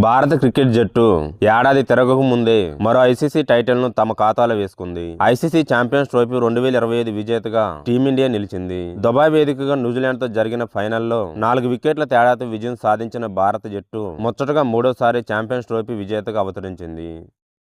భారత క్రికెట్ జట్టు ఏడాది తిరగక ముందే మరో ఐసీసీ టైటిల్ ను తమ ఖాతాలో వేసుకుంది. ఐసీసీ ఛాంపియన్స్ ట్రోఫీ 2025 విజేతగా టీమిండియా నిలిచింది. దుబాయ్ వేదికగా న్యూజిలాండ్ తో జరిగిన ఫైనల్లో 4 వికెట్ల తేడాతో విజయం సాధించిన భారత జట్టు ముచ్చటగా మూడోసారి ఛాంపియన్స్ ట్రోఫీ విజేతగా అవతరించింది.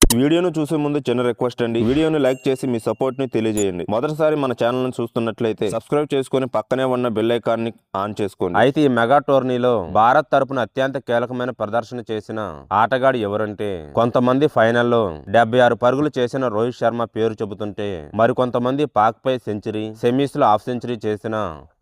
వీడియోను చూసే ముందు చిన్న రిక్వెస్ట్ అండి, వీడియోను లైక్ చేసి మీ సపోర్ట్ ని తెలియజేయండి. మొదటిసారి మన ఛానల్ ను చూస్తున్నట్లయితే సబ్స్క్రైబ్ చేసుకుని పక్కనే ఉన్న బెల్ ఐకాన్ ని ఆన్ చేసుకోండి. అయితే ఈ మెగా టోర్నీలో భారత్ తరపున అత్యంత కీలకమైన ప్రదర్శన చేసిన ఆటగాడు ఎవరంటే కొంతమంది ఫైనల్లో 76 పరుగులు చేసిన రోహిత్ శర్మ పేరు చెబుతుంటే మరికొంతమంది పాక్ పై సెంచరీ, సెమీస్ లో హాఫ్ సెంచరీ చేసిన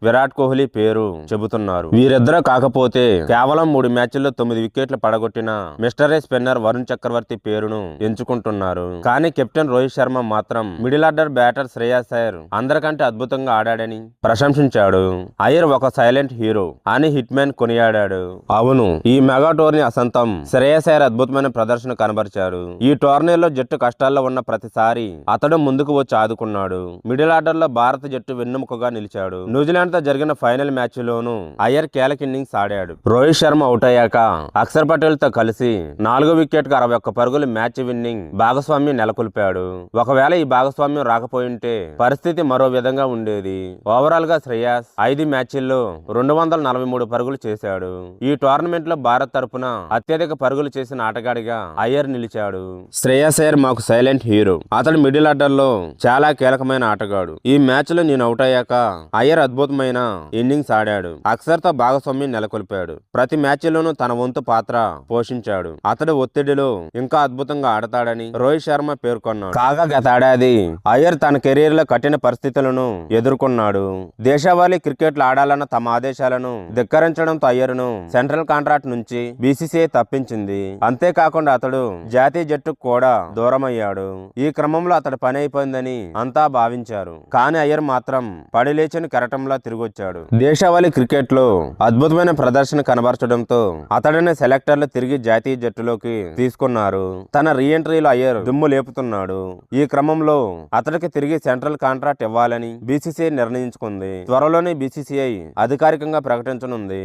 విరాట్ కోహ్లీ పేరు చెబుతున్నారు. వీరిద్దరూ కాకపోతే కేవలం 3 మ్యాచ్ల్లో 9 వికెట్లు పడగొట్టిన మిస్టరే స్పిన్నర్ వరుణ్ చక్రవర్తి పేరును ఎంచుకుంటున్నారు. కానీ కెప్టెన్ రోహిత్ శర్మ మాత్రం middle order batter Shreyas Iyer అందరికంటే అద్భుతంగా ఆడాడని ప్రశంసించాడు. అయ్యర్ ఒక సైలెంట్ హీరో అని హిట్ మ్యాన్ కొనియాడాడు. అవును, ఈ మెగా టోర్నీ అసంతం శ్రేయస్ అయ్యర్ అద్భుతమైన ప్రదర్శన కనబరిచాడు. ఈ టోర్నీలో జట్టు కష్టాల్లో ఉన్న ప్రతిసారి అతడు ముందుకు వచ్చి ఆదుకున్నాడు. మిడిల్ ఆర్డర్ లో భారత జట్టు వెన్నెముకగా నిలిచాడు. న్యూజిలాండ్ తో జరిగిన ఫైనల్ మ్యాచ్ లోను అయ్యర్ కీలక ఇన్నింగ్స్ ఆడాడు. రోహిత్ శర్మ అవుట్ అయ్యాక అక్షర్ పటేల్ తో కలిసి 4 వికెట్ కు 61 పరుగులు మ్యాచ్ విన్నింగ్ భాగస్వామ్యం నెలకొల్పాడు. ఒకవేళ ఈ భాగస్వామ్యం రాకపోయింటే పరిస్థితి మరో విధంగా ఉండేది. ఓవరాల్ గా శ్రేయస్ 5 మ్యాచ్ల్లో 243 పరుగులు చేశాడు. ఈ టోర్నమెంట్ లో భారత్ తరపున అత్యధిక పరుగులు చేసిన ఆటగాడిగా అయ్యర్ నిలిచాడు. శ్రేయస్ అయ్యర్ మాకు సైలెంట్ హీరో. అతడు మిడిల్ ఆర్డర్ లో చాలా కీలకమైన ఆటగాడు. ఈ మ్యాచ్ లో నేను అవుట్ అయ్యాక అయ్యర్ అద్భుతమైన ఇన్నింగ్స్ ఆడాడు. అక్షర్ తో భాగస్వామ్యం నెలకొల్పాడు. ప్రతి మ్యాచ్ లోనూ తన వంతు పాత్ర పోషించాడు. అతడు ఒత్తిడిలో ఇంకా అద్భుతంగా ఆడతాడని రోహిత్ శర్మ పేర్కొన్నాడు. కాగా గత ఏడాది అయ్యర్ తన కెరీర్ లో కఠిన పరిస్థితులను ఎదుర్కొన్నాడు. దేశవాళీ క్రికెట్లు ఆడాలన్న తమ ఆదేశాలను ధిక్కరించడంతో అయ్యర్ను సెంట్రల్ కాంట్రాక్ట్ నుంచి బీసీసీఐ తప్పించింది. అంతేకాకుండా అతడు జాతీయ జట్టుకు కూడా దూరమయ్యాడు. ఈ క్రమంలో అతడి పని అయిపోయిందని అంతా భావించారు. కానీ అయ్యర్ మాత్రం పడిలేచిన కెరటంలా తిరిగొచ్చాడు. దేశవాళీ క్రికెట్ లో అద్భుతమైన ప్రదర్శన కనబరచడంతో అతడిని సెలెక్టర్లు తిరిగి జాతీయ జట్టులోకి తీసుకున్నారు. తన రీఎంట్రీలో అయ్యర్ దుమ్ము లేపుతున్నాడు. ఈ క్రమంలో అతడికి తిరిగి సెంట్రల్ కాంట్రాక్ట్ ఇవ్వాలని బీసీసీఐ నిర్ణయించుకుంది. త్వరలోనే బీసీసీఐ అధికారికంగా ప్రకటించనుంది.